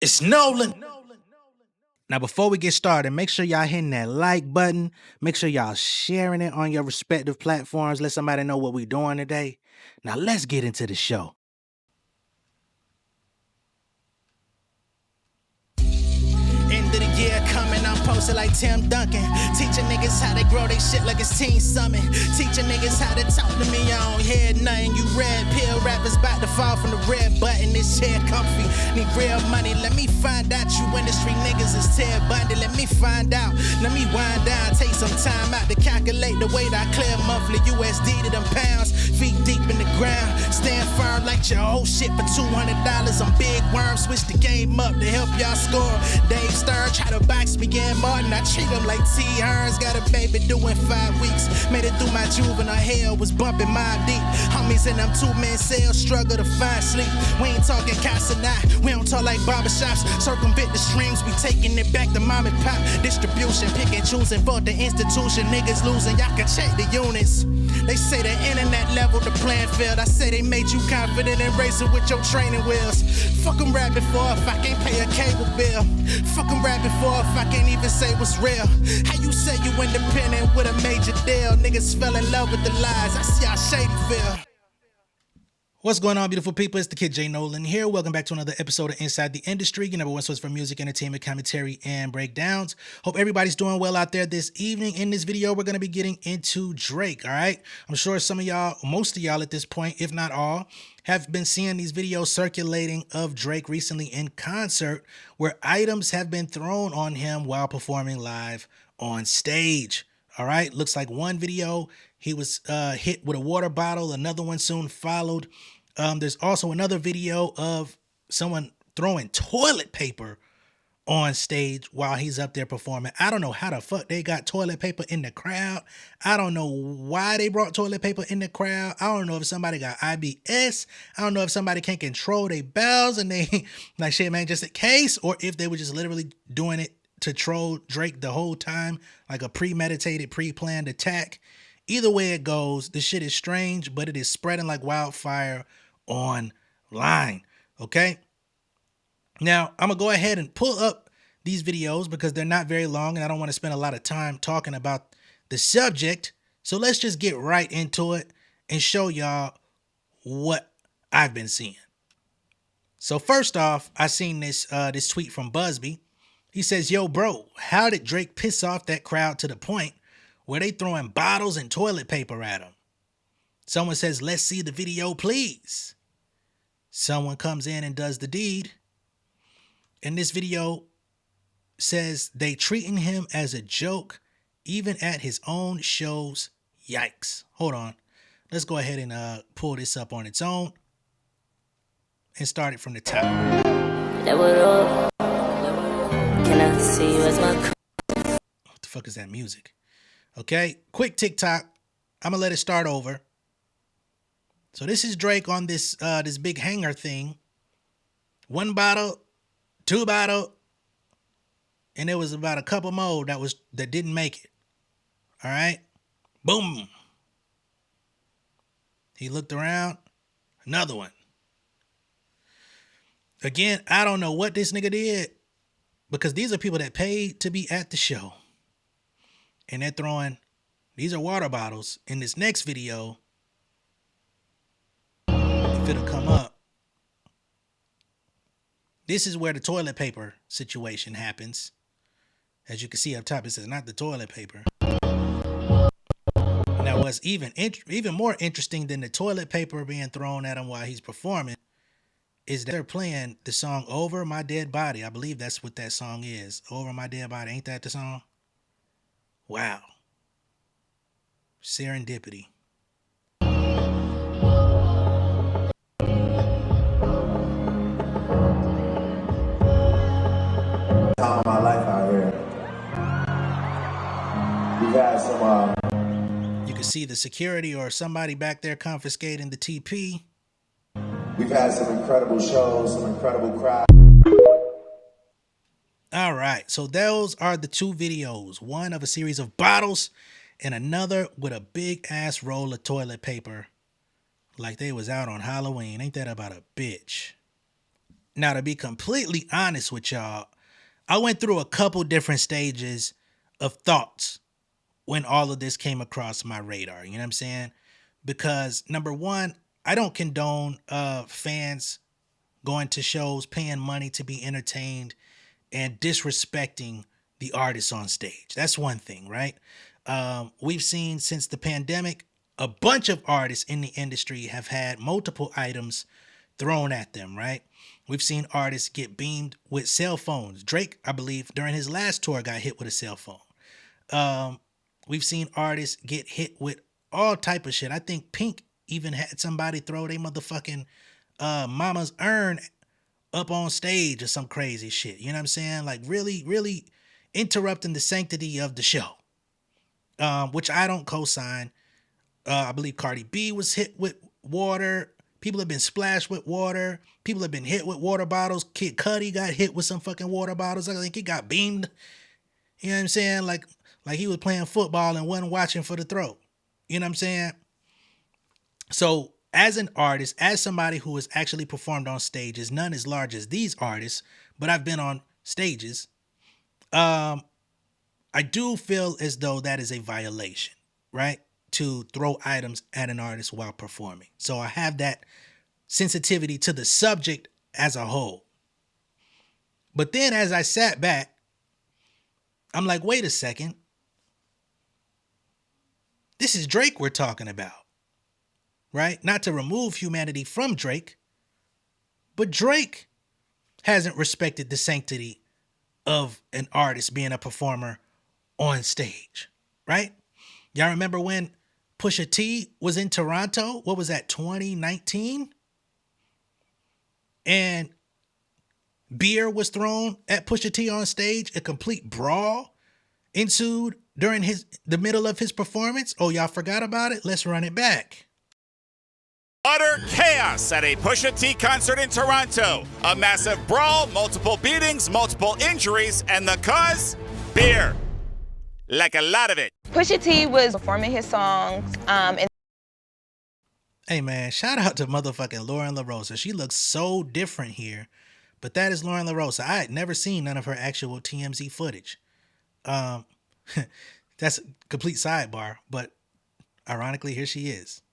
It's Nolan. Now, before we get started, make sure y'all hitting that like button. Make sure y'all sharing it on your respective platforms. Let somebody know what we're doing today. Now, let's get into the show. End of the year coming, I'm posted like Tim Duncan. Teaching niggas how to grow they shit like it's Teen Summit. Teaching niggas how to talk to me, I don't hear nothing. You red pill rappers about to fall from the red button. This shit comfy, need real money. Let me find out you industry niggas is Ted Bundy. Let me find out, let me wind down. Take some time out to calculate the weight I clear monthly. USD to them pounds, feet deep in the ground. Stand firm like your whole shit for $200. I'm big worm, switch the game up to help y'all score. Dave Stern try to box me in Martin. I treat him like T. Hearns. Got a baby doing 5 weeks. Made it through my juvenile hell. Was bumping my deep. Homies in them 2-man cells struggle to find sleep. We ain't talking Casanat. We don't talk like barbershops. Circumvent the strings. We taking it back to mom and pop. Distribution. Pick and choosing for the institution. Niggas losing. Y'all can check the units. They say the internet level the playing field. I say they made you confident in racing with your training wheels. Fuck 'em rapping for if I can't pay a cable bill. Fuck 'em rapping for if I can't even say what's real. How you say you independent with a major deal? Niggas fell in love with the lies. I see how shady feel. What's going on, beautiful people? It's the kid J Nolan here. Welcome back to another episode of Inside the Industry, your number one source for music, entertainment, commentary, and breakdowns. Hope everybody's doing well out there this evening. In this video, we're going to be getting into Drake, all right? I'm sure some of y'all, most of y'all at this point, if not all, have been seeing these videos circulating of Drake recently in concert where items have been thrown on him while performing live on stage. All right, looks like one video he was hit with a water bottle. Another one soon followed. There's also another video of someone throwing toilet paper on stage while he's up there performing. I don't know how the fuck they got toilet paper in the crowd. I don't know why they brought toilet paper in the crowd. I don't know if somebody got IBS. I don't know if somebody can't control their bowels and they like, shit, man, just in case, or if they were just literally doing it to troll Drake the whole time, like a premeditated, pre-planned attack. Either way it goes, the shit is strange, but it is spreading like wildfire online. Okay? Now, I'm going to go ahead and pull up these videos because they're not very long and I don't want to spend a lot of time talking about the subject. So let's just get right into it and show y'all what I've been seeing. So first off, I seen this tweet from Busby. He says, "Yo, bro, how did Drake piss off that crowd to the point where they throwing bottles and toilet paper at him?" Someone says, "Let's see the video, please." Someone comes in and does the deed. And this video says they treating him as a joke, even at his own shows. Yikes. Hold on. Let's go ahead and pull this up on its own and start it from the top. Can I see you as my... What the fuck is that music? Okay, quick TikTok. I'm gonna let it start over. So this is Drake on this this big hanger thing. One bottle, two bottle, and there was about a couple more that didn't make it. All right, boom. He looked around, another one. Again, I don't know what this nigga did because these are people that paid to be at the show, and they're throwing. These are water bottles. In this next video, if it'll come up, this is where the toilet paper situation happens. As you can see up top, it says not the toilet paper. Now, what's even more interesting than the toilet paper being thrown at him while he's performing is that they're playing the song Over My Dead Body. I believe that's what that song is. Over My Dead Body. Ain't that the song? Wow. Serendipity. Time of my life out here. We got some You can see the security or somebody back there confiscating the TP. we've had some incredible shows, some incredible crowds. All right, so those are the two videos. One of a series of bottles and another with a big ass roll of toilet paper like they was out on Halloween. Ain't that about a bitch? Now, to be completely honest with y'all, I went through a couple different stages of thoughts when all of this came across my radar. You know what I'm saying? Because number one, I don't condone fans going to shows, paying money to be entertained, and disrespecting the artists on stage. That's one thing, right? We've seen since the pandemic, a bunch of artists in the industry have had multiple items thrown at them, right? We've seen artists get beamed with cell phones. Drake, I believe, during his last tour got hit with a cell phone. We've seen artists get hit with all type of shit. I think Pink even had somebody throw their motherfucking mama's urn up on stage or some crazy shit. You know what I'm saying? Like really, really interrupting the sanctity of the show, which I don't co-sign. I believe Cardi B was hit with water. People have been splashed with water. People have been hit with water bottles. Kid Cudi got hit with some fucking water bottles. I think he got beamed. You know what I'm saying? Like he was playing football and wasn't watching for the throw. You know what I'm saying? So as an artist, as somebody who has actually performed on stages, none as large as these artists, but I've been on stages, I do feel as though that is a violation, right? To throw items at an artist while performing. So I have that sensitivity to the subject as a whole. But then as I sat back, I'm like, wait a second. This is Drake we're talking about, right? Not to remove humanity from Drake, but Drake hasn't respected the sanctity of an artist being a performer on stage, right? Y'all remember when Pusha T was in Toronto? What was that, 2019? And beer was thrown at Pusha T on stage. A complete brawl ensued during the middle of his performance. Oh, y'all forgot about it? Let's run it back. Utter chaos at a Pusha T concert in Toronto. A massive brawl, multiple beatings, multiple injuries, and the cause? Beer. Like a lot of it. Pusha T was performing his songs, and Hey man, shout out to motherfucking Lauren LaRosa. She looks so different here, but that is Lauren LaRosa. I had never seen none of her actual TMZ footage. That's a complete sidebar, but ironically, here she is.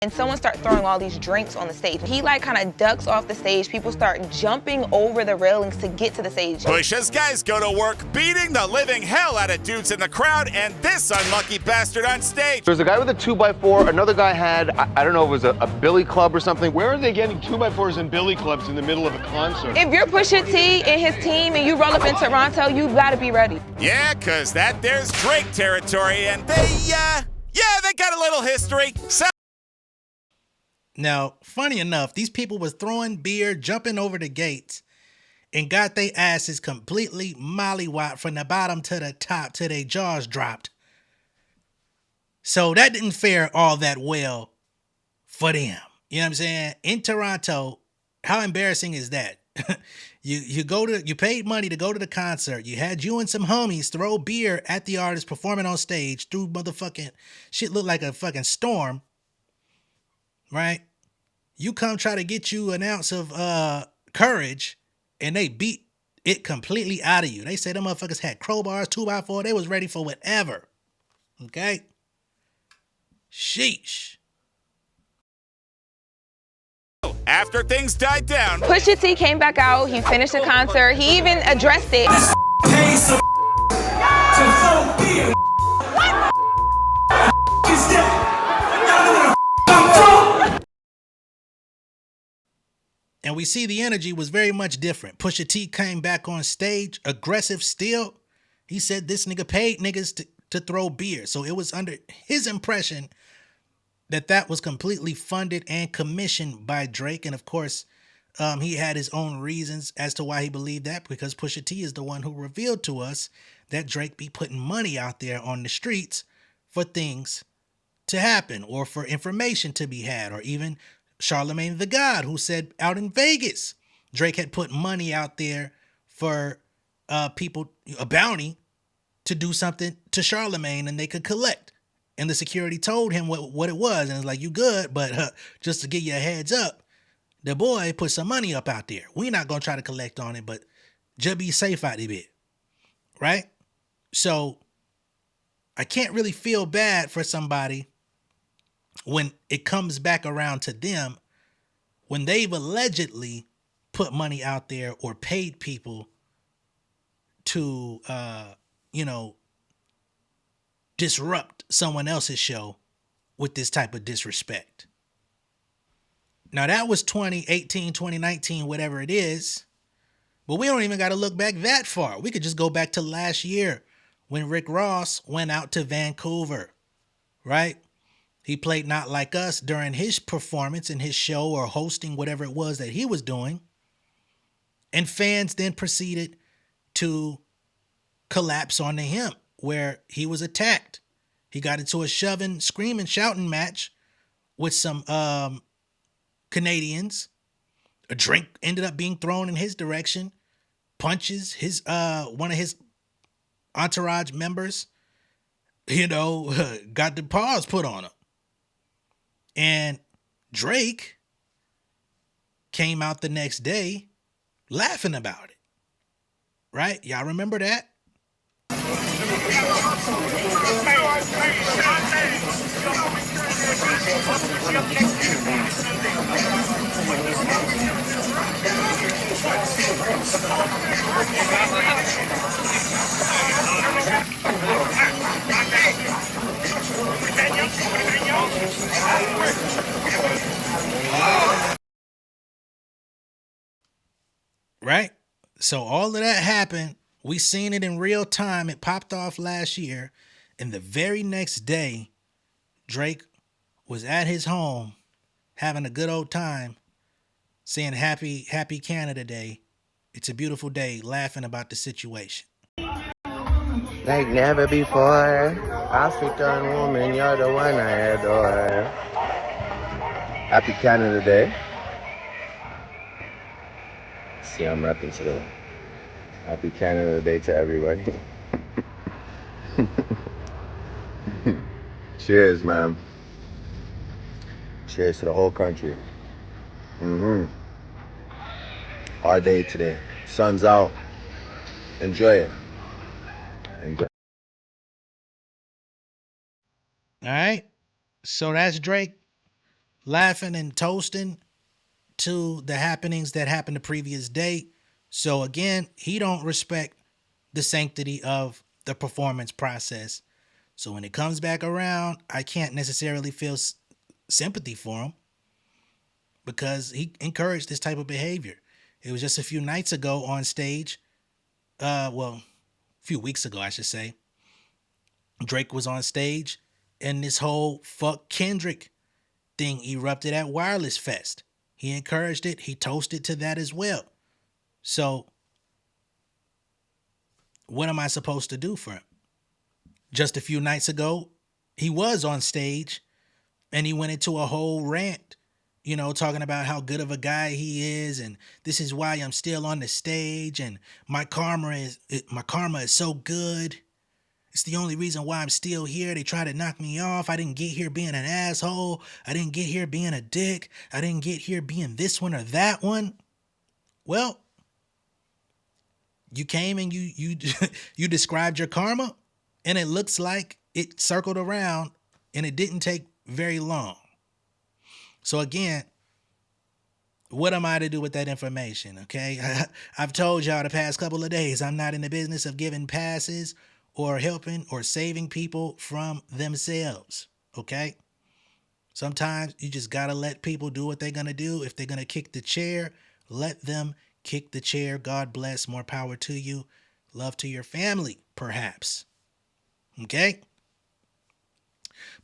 someone starts throwing all these drinks on the stage. He like kind of ducks off the stage. People start jumping over the railings to get to the stage. Pusha's guys go to work beating the living hell out of dudes in the crowd and this unlucky bastard on stage. There's a guy with a 2x4. Another guy had, I don't know, it was a billy club or something. Where are they getting 2x4s and billy clubs in the middle of a concert? If you're Pusha T and his team and you roll up in Toronto, you gotta be ready. Yeah, cause there's Drake territory and they got a little history. So Now, funny enough, these people was throwing beer, jumping over the gates, and got their asses completely mollywopped from the bottom to the top till their jaws dropped. So that didn't fare all that well for them. You know what I'm saying? In Toronto, how embarrassing is that? You paid money to go to the concert. You had you and some homies throw beer at the artist performing on stage through motherfucking shit looked like a fucking storm. Right? You come try to get you an ounce of courage and they beat it completely out of you. They say them motherfuckers had crowbars, 2x4. They was ready for whatever. Okay? Sheesh. after things died down, Pusha T came back out, he finished the concert, he even addressed it. And we see the energy was very much different. Pusha T came back on stage, aggressive still. He said this nigga paid niggas to throw beer. So it was under his impression that was completely funded and commissioned by Drake. And of course, he had his own reasons as to why he believed that, because Pusha T is the one who revealed to us that Drake be putting money out there on the streets for things to happen or for information to be had, or even Charlemagne the God, who said out in Vegas, Drake had put money out there for people, a bounty, to do something to Charlemagne and they could collect. And the security told him what it was. And it's like, you good, but just to give you a heads up, the boy put some money up out there. We not gonna try to collect on it, but just be safe out of it, right? So I can't really feel bad for somebody when it comes back around to them when they've allegedly put money out there or paid people to, disrupt someone else's show with this type of disrespect. Now that was 2018, 2019, whatever it is, but we don't even got to look back that far. We could just go back to last year when Rick Ross went out to Vancouver, right? He played Not Like Us during his performance in his show or hosting whatever it was that he was doing. And fans then proceeded to collapse onto him where he was attacked. He got into a shoving, screaming, shouting match with some Canadians. A drink ended up being thrown in his direction. Punches his one of his entourage members, got the paws put on him. And Drake came out the next day laughing about it. Right? Y'all remember that? Right? So all of that happened. We seen it in real time. It popped off last year. And the very next day, Drake was at his home having a good old time saying happy Canada Day. It's a beautiful day, laughing about the situation. Like never before, African woman, you're the one I adore. Happy Canada Day. See, I'm rapping today. Happy Canada Day to everybody. Cheers, man. Cheers to the whole country. Our day today. Sun's out. Enjoy it. Enjoy. All right. So that's Drake laughing and toasting to the happenings that happened the previous day. So again, he don't respect the sanctity of the performance process. So when it comes back around, I can't necessarily feel sympathy for him because he encouraged this type of behavior. It was just a few nights ago on stage. A few weeks ago, I should say. Drake was on stage and this whole fuck Kendrick thing erupted at Wireless Fest. He encouraged it. He toasted to that as well. So what am I supposed to do for him? Just a few nights ago, he was on stage and he went into a whole rant, talking about how good of a guy he is. And this is why I'm still on the stage. And my karma is so good. It's the only reason why I'm still here. They try to knock me off. I didn't get here being an asshole. I didn't get here being a dick. I didn't get here being this one or that one. Well, you came and you you described your karma, and it looks like it circled around and it didn't take very long. So again, what am I to do with that information? Okay. I've told y'all the past couple of days, I'm not in the business of giving passes or helping or saving people from themselves. Okay. Sometimes you just got to let people do what they're going to do. If they're going to kick the chair, let them kick the chair. God bless. More power to you. Love to your family, perhaps. Okay.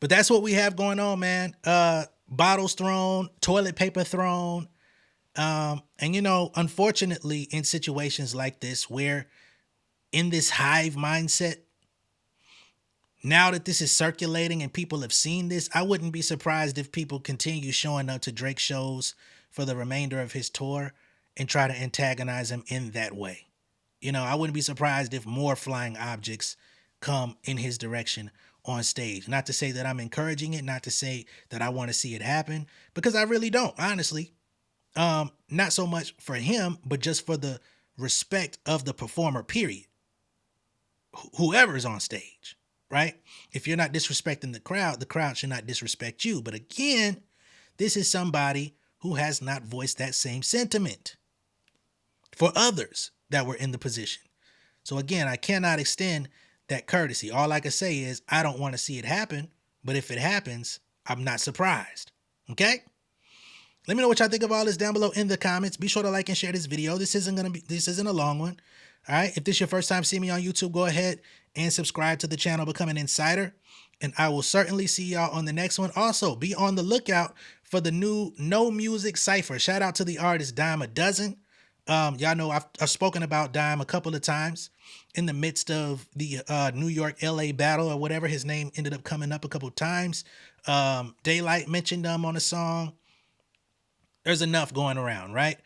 But that's what we have going on, man. Bottles thrown, toilet paper thrown. And unfortunately, in situations like this, where in this hive mindset, now that this is circulating and people have seen this, I wouldn't be surprised if people continue showing up to Drake shows for the remainder of his tour and try to antagonize him in that way. I wouldn't be surprised if more flying objects come in his direction on stage. Not to say that I'm encouraging it, not to say that I want to see it happen, because I really don't, honestly. Not so much for him, but just for the respect of the performer, period. Whoever is on stage, right? If you're not disrespecting the crowd should not disrespect you. But again, this is somebody who has not voiced that same sentiment for others that were in the position. So again, I cannot extend that courtesy. All I can say is I don't want to see it happen, but if it happens, I'm not surprised. Okay? Let me know what y'all think of all this down below in the comments. Be sure to like and share this video. This isn't a long one. All right? If this is your first time seeing me on YouTube, go ahead and subscribe to the channel, become an insider, and I will certainly see y'all on the next one. Also, be on the lookout for the new No Music Cypher. Shout out to the artist Dime a Dozen. Y'all know I've spoken about Dime a couple of times in the midst of the New York LA battle or whatever. His name ended up coming up a couple of times. Daylight mentioned him on a song. There's enough going around, right?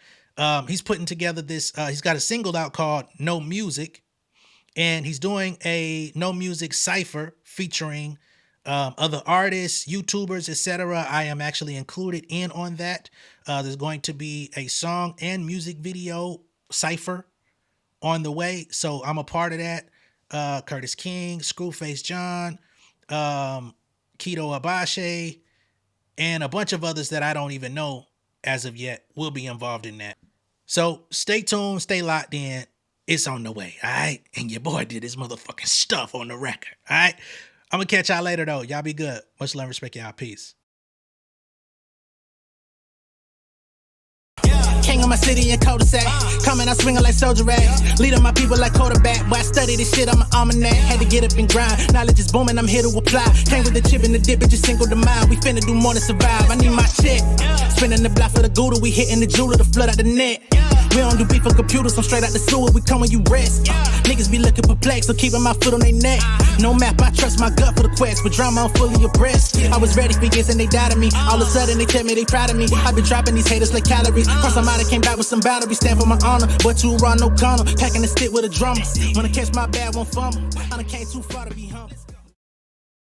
He's putting together this, he's got a single out called No Music, and he's doing a No Music Cypher featuring other artists, YouTubers, etc. I am actually included in on that. There's going to be a song and music video cypher on the way, so I'm a part of that. Curtis King, Screwface John, Keto Abache, and a bunch of others that I don't even know as of yet will be involved in that. So stay tuned, stay locked in. It's on the way, all right? And your boy did his motherfucking stuff on the record, all right? I'm going to catch y'all later, though. Y'all be good. Much love and respect, y'all. Peace. King of my city and cul-de-sac. Coming out swinging like soldier rags. Leading my people like quarterback. Boy, I study this shit, I'm an almanac. Had to get up and grind. Knowledge is booming, I'm here to apply. Came with the chip and the dip, it just single the mind. We finna do more than survive. I need my check. Spinning the block for the Gouda. We hitting the jeweler to flood out the net. We don't do beef for computers, I'm straight out the sewer. We come when you rest. Niggas be looking perplexed, so keeping my foot on their neck. No map, I trust my gut for the quest. With drama, I'm fully abreast. I was ready for years and they doubted me. All of a sudden, they tell me they proud of me. I been dropping these haters like calories. Cross them out, I came back with some boundaries. Stand for my honor, but too raw, no gunner. Packing the stick with a drummer. Wanna catch my bad, won't fumble. I done came too far to be humble.